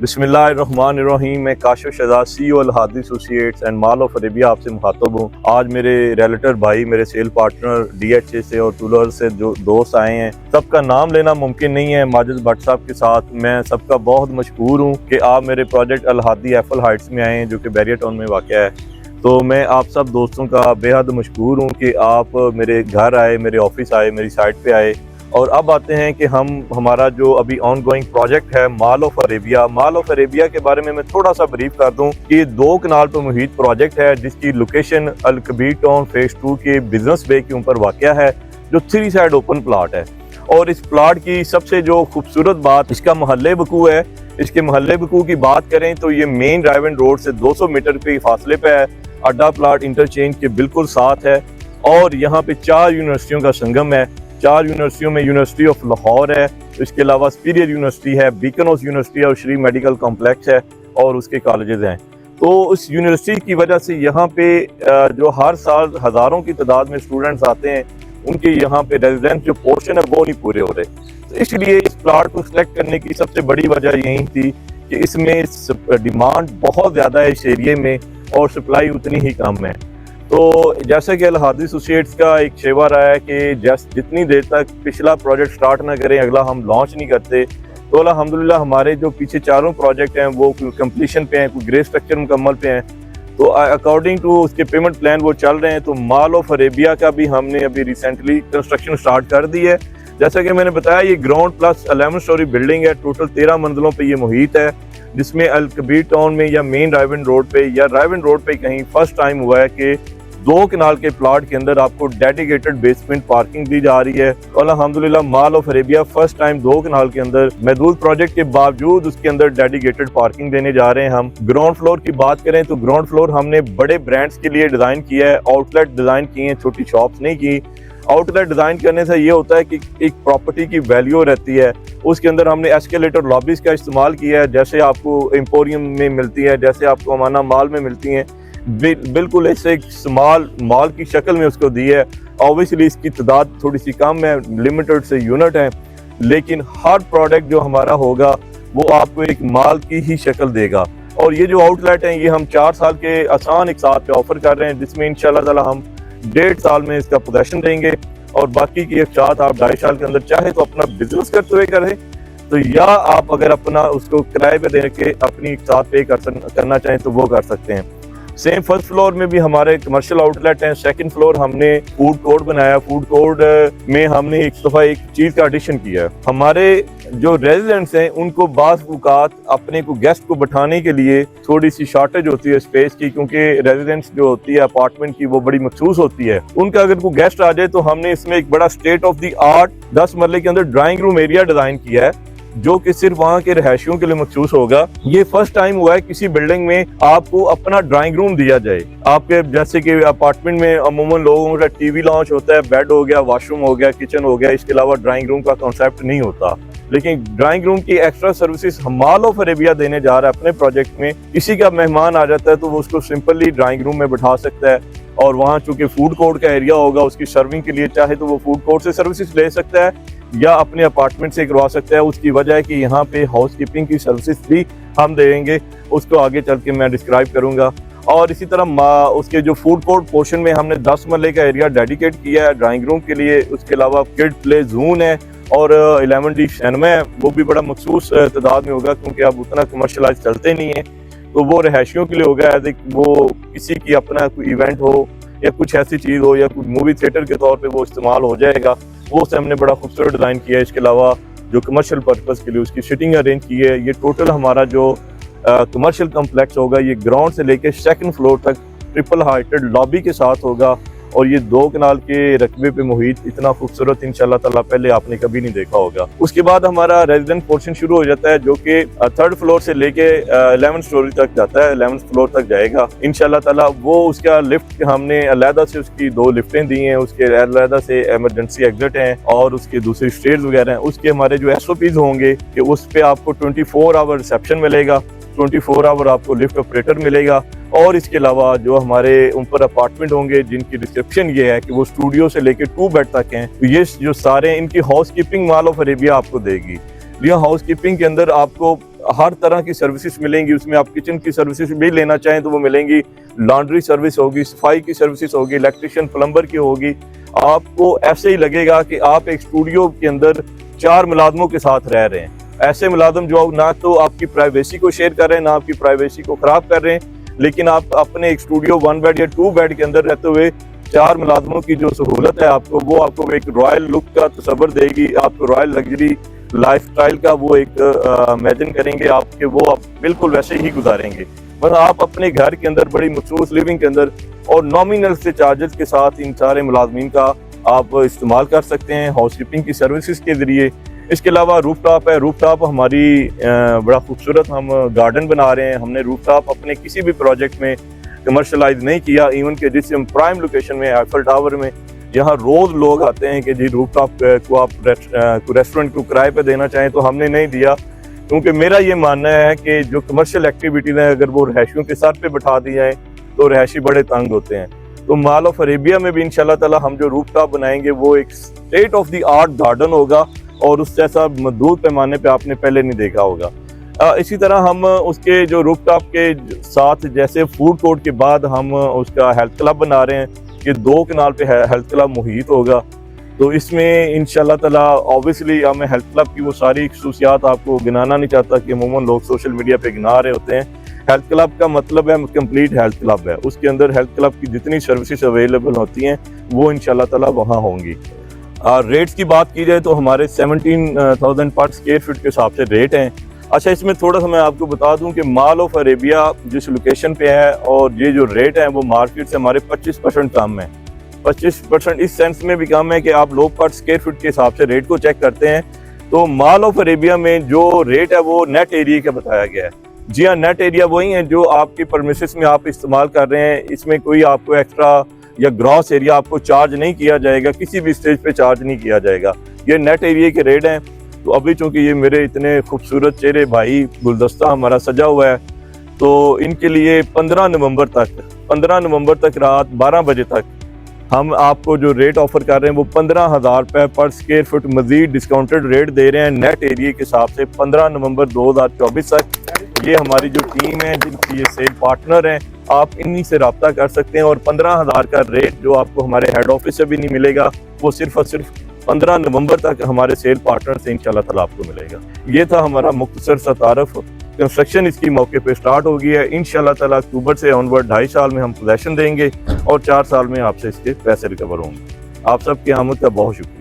बिस्मिल्लाहिर्रहमानिर्रहीम। मैं Kashif Shahzad CEO Al-Hadi associates and mall of Arabia आपसे मुखातब हूँ। आज मेरे रिलेटर भाई, मेरे सेल पार्टनर DHA से और टूलर से जो दोस्त आए हैं, सबका नाम लेना मुमकिन नहीं है। माजिद भट्ट साहब के साथ मैं सबका बहुत मशहूर हूँ कि आप मेरे प्रोजेक्ट अल-हादी एफल हाइट्स में आए हैं, जो कि बैरियर टाउन में वाक़या है। तो मैं आप सब दोस्तों का बेहद मशहूर हूँ कि आप मेरे घर आए, मेरे ऑफिस आए, मेरी साइट पे आए। और अब आते हैं कि हमारा जो अभी ऑन गोइंग प्रोजेक्ट है mall of Arabia. Mall of Arabia के बारे में मैं थोड़ा सा ब्रीफ कर दूं कि 2 कनाल पर मुहित प्रोजेक्ट है, जिसकी लोकेशन अल कबीर टाउन फेज 2 के बिजनेस वे के ऊपर वाक़या है, जो 3 साइड ओपन प्लाट है। और इस प्लाट की सबसे जो खूबसूरत बात इसका महल्ले वकू है। इसके महल्ले वकू की बात करें तो ये मेन ड्राइव एंड रोड से 200 मीटर के फासले पे है। अड्डा प्लाट इंटरचेंज के बिल्कुल साथ है और यहाँ पे 4 यूनिवर्सिटियों का संगम है। 4 यूनिवर्सिटियों में यूनिवर्सिटी ऑफ लाहौर है, इसके अलावा सुपीरियर यूनिवर्सिटी है, बीकन हाउस यूनिवर्सिटी है और श्री मेडिकल कॉम्प्लेक्स है और उसके कॉलेजेस हैं। तो इस यूनिवर्सिटी की वजह से यहाँ पे जो हर साल हज़ारों की तादाद में स्टूडेंट्स आते हैं, उनके यहाँ पे रेजिडेंस जो पोर्शन है वो नहीं पूरे हो रहे। तो इसलिए इस प्लाट को सिलेक्ट करने की सबसे बड़ी वजह यही थी कि इसमें डिमांड बहुत ज़्यादा है इस एरिए में और सप्लाई उतनी ही कम है। तो जैसे कि अल-हादी एसोसिएट्स का एक शेवा रहा है कि जितनी देर तक पिछला प्रोजेक्ट स्टार्ट ना करें, अगला हम लॉन्च नहीं करते। तो अल्हम्दुलिल्लाह हमारे जो पीछे चारों प्रोजेक्ट हैं वो कंप्लीशन पे हैं, कोई ग्रे स्ट्रक्चर मुकम्मल पे हैं। तो अकॉर्डिंग टू उसके पेमेंट प्लान वो चल रहे हैं। तो मॉल ऑफ अरेबिया का भी हमने अभी रिसेंटली कंस्ट्रक्शन स्टार्ट कर दी है। जैसा कि मैंने बताया, ये ग्राउंड प्लस 11 स्टोरी बिल्डिंग है। टोटल 13 मंजिलों पर ये मुहित है, जिसमें अल कबीर टाउन में या मेन ड्राइव एंड रोड पे या ड्राइव एंड रोड पे कहीं फर्स्ट टाइम हुआ है कि 2 कनाल के प्लाट के अंदर आपको डेडिकेटेड बेसमेंट पार्किंग दी जा रही है। और अल्हम्दुलिल्लाह mall of Arabia first time 2 कनाल के अंदर महदूद प्रोजेक्ट के बावजूद उसके अंदर डेडिकेटेड पार्किंग देने जा रहे हैं हम। ग्राउंड फ्लोर की बात करें तो ग्राउंड फ्लोर हमने बड़े ब्रांड्स के लिए डिजाइन किया है, आउटलेट डिजाइन किए हैं, छोटी शॉप्स नहीं की। आउटलेट डिजाइन करने से ये होता है कि एक प्रॉपर्टी की वैल्यू रहती है। उसके अंदर हमने एस्केलेटर लॉबीज का इस्तेमाल किया है, जैसे आपको एम्पोरियम में मिलती है, जैसे आपको अमाना मॉल में मिलती हैं। बिल्कुल ऐसे स्मॉल मॉल की शक्ल में उसको दी है। ऑब्वियसली इसकी तादाद थोड़ी सी कम है, लिमिटेड से यूनिट है, लेकिन हर प्रोडक्ट जो हमारा होगा वो आपको एक मॉल की ही शक्ल देगा। और ये जो आउटलेट हैं, ये हम 4 साल के आसान एक साथ पे ऑफर कर रहे हैं, जिसमें इंशाल्लाह ताला हम 1.5 साल में इसका पोजेशन देंगे। और बाकी की एक साथ आप 2.5 साल के अंदर चाहे तो अपना बिजनेस करते हुए करें, तो या आप अगर अपना उसको किराए पे दे के अपनी साथ पे करना चाहें तो वो कर सकते हैं। सेम फर्स्ट फ्लोर में भी हमारे कमर्शियल आउटलेट हैं। सेकंड फ्लोर हमने फूड कोर्ट बनाया। फूड कोर्ट में हमने एक दफा एक चीज का एडिशन किया है। हमारे जो रेजिडेंट्स हैं उनको बाज़ औक़ात अपने को गेस्ट को बैठाने के लिए थोड़ी सी शॉर्टेज होती है स्पेस की, क्योंकि रेजिडेंस जो होती है अपार्टमेंट की वो बड़ी मखसूस होती है। उनका अगर कोई गेस्ट आ जाए तो हमने इसमें एक बड़ा स्टेट ऑफ द आर्ट 10 मरले के अंदर ड्राइंग रूम एरिया डिजाइन किया है, जो कि सिर्फ वहाँ के रहायशियों के लिए मखसूस होगा। ये फर्स्ट टाइम हुआ है किसी बिल्डिंग में आपको अपना ड्राइंग रूम दिया जाए। आपके जैसे कि अपार्टमेंट में अमूमन लोगों का टीवी लॉन्च होता है, बेड हो गया, वॉशरूम हो गया, किचन हो गया, इसके अलावा ड्राइंग रूम का कॉन्सेप्ट नहीं होता। लेकिन ड्राइंग रूम की extra services mall of Arabia देने जा रहा है अपने प्रोजेक्ट में। किसी का मेहमान आ जाता है तो वो उसको सिंपली ड्राइंग रूम में बैठा सकता है, और वहाँ चूंकि फूड कोर्ट का एरिया होगा, उसकी सर्विंग के लिए चाहे तो वो फूड कोर्ट से सर्विसेज ले सकता है या अपने अपार्टमेंट से करवा सकता है। उसकी वजह है कि यहाँ पे हाउस कीपिंग की सर्विसेज भी हम देंगे, उसको आगे चल के मैं डिस्क्राइब करूँगा। और इसी तरह उसके जो फूड कोर्ट पोर्शन में हमने 10 मरले का एरिया डेडिकेट किया है ड्राइंग रूम के लिए। उसके अलावा किड प्ले जोन है और 11D सिनेमा है, वो भी बड़ा मखसूस तादाद में होगा, क्योंकि अब उतना कमर्शलाइज चलते नहीं है। तो वो रहायशियों के लिए होगा, वो किसी की अपना कोई इवेंट हो या कुछ ऐसी चीज़ हो या कुछ मूवी थिएटर के तौर पे वो इस्तेमाल हो जाएगा। वो से हमने बड़ा खूबसूरत डिज़ाइन किया है। इसके अलावा जो कमर्शियल पर्पज़ के लिए उसकी सिटिंग अरेंज की है। ये टोटल हमारा जो कमर्शियल कम्प्लेक्स होगा, ये ग्राउंड से लेके 2nd फ्लोर तक ट्रिपल हाइटेड लॉबी के साथ होगा। और ये 2 कनाल के रकबे पे मुहित इतना खूबसूरत इंशाल्लाह ताला पहले आपने कभी नहीं देखा होगा। उसके बाद हमारा रेजिडेंट पोर्शन शुरू हो जाता है, जो कि 3rd फ्लोर से लेके 11 स्टोरी तक जाता है, 11th फ्लोर तक जाएगा इंशाल्लाह ताला। वो उसका लिफ्ट हमने अलहदा से उसकी 2 लिफ्टें दी हैं, उसके अलहदा से इमरजेंसी एग्जिट हैं और उसके दूसरी स्टेयर्स वगैरह हैं। उसके हमारे जो SOPs होंगे कि उस पर आपको 24 आवर रिसेप्शन मिलेगा, 24 आवर आपको लिफ्ट ऑपरेटर मिलेगा। और इसके अलावा जो हमारे ऊपर अपार्टमेंट होंगे जिनकी डिस्क्रिप्शन ये है कि वो स्टूडियो से लेके 2 बेड तक हैं, तो ये जो सारे इनकी house keeping mall of Arabia आपको देगी। यहाँ हाउस कीपिंग के अंदर आपको हर तरह की सर्विसेज मिलेंगी उसमें। आप किचन की सर्विसेज भी लेना चाहें तो वो मिलेंगी, लॉन्ड्री सर्विस होगी, सफाई की सर्विसेज होगी, इलेक्ट्रिशियन प्लम्बर की होगी। आपको ऐसे ही लगेगा कि आप एक स्टूडियो के अंदर 4 मुलाजमों के साथ रह रहे हैं। ऐसे मुलाजम जो ना तो आपकी प्राइवेसी को शेयर कर रहे हैं, ना आपकी प्राइवेसी को खराब कर रहे हैं, लेकिन आप अपने एक स्टूडियो 1 बेड या 2 बेड के अंदर रहते हुए 4 मुलाजमों की जो सहूलत है आपको, वो आपको एक रॉयल लुक का तसव्वुर देगी, आपको रॉयल लग्जरी लाइफ स्टाइल का वो एक इमेजिन करेंगे आपके, वो आप बिल्कुल वैसे ही गुजारेंगे। बस आप अपने घर के अंदर बड़ी मखसूस लिविंग के अंदर और नॉमिनल से चार्जेस के साथ इन सारे मुलाजमीन का आप इस्तेमाल कर सकते हैं हाउसकीपिंग की सर्विसेज के ज़रिए। इसके अलावा रूफटॉप है। रूफटॉप हमारी बड़ा खूबसूरत हम गार्डन बना रहे हैं। हमने रूफटॉप अपने किसी भी प्रोजेक्ट में कमर्शलाइज नहीं किया, इवन के जिससे हम प्राइम लोकेशन में एफिल टावर में, यहाँ रोज लोग आते हैं कि जी रूफटॉप को आप रेस्टोरेंट को किराए पे देना चाहें, तो हमने नहीं दिया, क्योंकि मेरा ये मानना है कि जो कमर्शियल एक्टिविटीज हैं अगर वो रहायशियों के सर पे बैठा दी जाएँ तो रहायशी बड़े तंग होते हैं। तो मॉल ऑफ अरेबिया में भी इंशाल्लाह ताला हम जो रूफटॉप बनाएंगे वो एक state of the art garden होगा और उस जैसा मजदूर पैमाने पे आपने पहले नहीं देखा होगा। इसी तरह हम उसके जो रूफटॉप के साथ जैसे फूड कोर्ट के बाद हम उसका हेल्थ क्लब बना रहे हैं कि 2 कनाल पे हेल्थ क्लब मुहित होगा। तो इसमें इंशाल्लाह ताला ऑब्वियसली मैं हेल्थ क्लब की वो सारी खसूसियात आपको गिनाना नहीं चाहता कि अमूमन लोग सोशल मीडिया पे गिना रहे होते हैं। हेल्थ क्लब का मतलब है कंप्लीट हेल्थ क्लब है, उसके अंदर हेल्थ क्लब की जितनी सर्विसेज अवेलेबल होती हैं वो इंशाल्लाह ताला वहाँ होंगी। रेट्स की बात की जाए तो हमारे 17,000 पर स्क्वायर फीट के हिसाब से रेट हैं। अच्छा, इसमें थोड़ा सा मैं आपको बता दूं कि मॉल ऑफ अरेबिया जिस लोकेशन पे है और ये जो रेट है वो मार्केट से हमारे 25% कम है। 25% इस सेंस में भी कम है कि आप लोग पर स्क्वायर फीट के हिसाब से रेट को चेक करते हैं तो मॉल ऑफ अरेबिया में जो रेट है वो नेट एरिया का बताया गया है। जी हाँ, नेट एरिया वही है जो आपकी परमिसेस में आप इस्तेमाल कर रहे हैं। इसमें कोई आपको एक्स्ट्रा या ग्रॉस एरिया आपको चार्ज नहीं किया जाएगा, किसी भी स्टेज पे चार्ज नहीं किया जाएगा। ये नेट एरिया के रेट हैं। तो अभी चूंकि ये मेरे इतने खूबसूरत चेहरे भाई गुलदस्ता हमारा सजा हुआ है, तो इनके लिए 15 नवंबर तक रात 12 बजे तक हम आपको जो रेट ऑफर कर रहे हैं वो 15,000 रुपये पर स्क्वायर फुट मजीद डिस्काउंटेड रेट दे रहे हैं नेट एरिया के हिसाब से 15 नवंबर 2024 तक। ये हमारी जो टीम है जिनकी ये सेल पार्टनर हैं, आप इन्हीं से रब्ता कर सकते हैं। और 15,000 का रेट जो आपको हमारे हेड ऑफिस से भी नहीं मिलेगा, वो सिर्फ और सिर्फ 15 नवंबर तक हमारे सेल पार्टनर से इंशाल्लाह ताला आपको मिलेगा। ये था हमारा मुख्तसर सा तारफ। कंस्ट्रक्शन इसकी मौके पे स्टार्ट हो गई है। इंशाल्लाह ताला अक्टूबर से ऑनवर्ड 2.5 साल में हम पोजेशन देंगे और 4 साल में आपसे इसके पैसे रिकवर होंगे। आप सबकी आमद का बहुत शुक्रिया।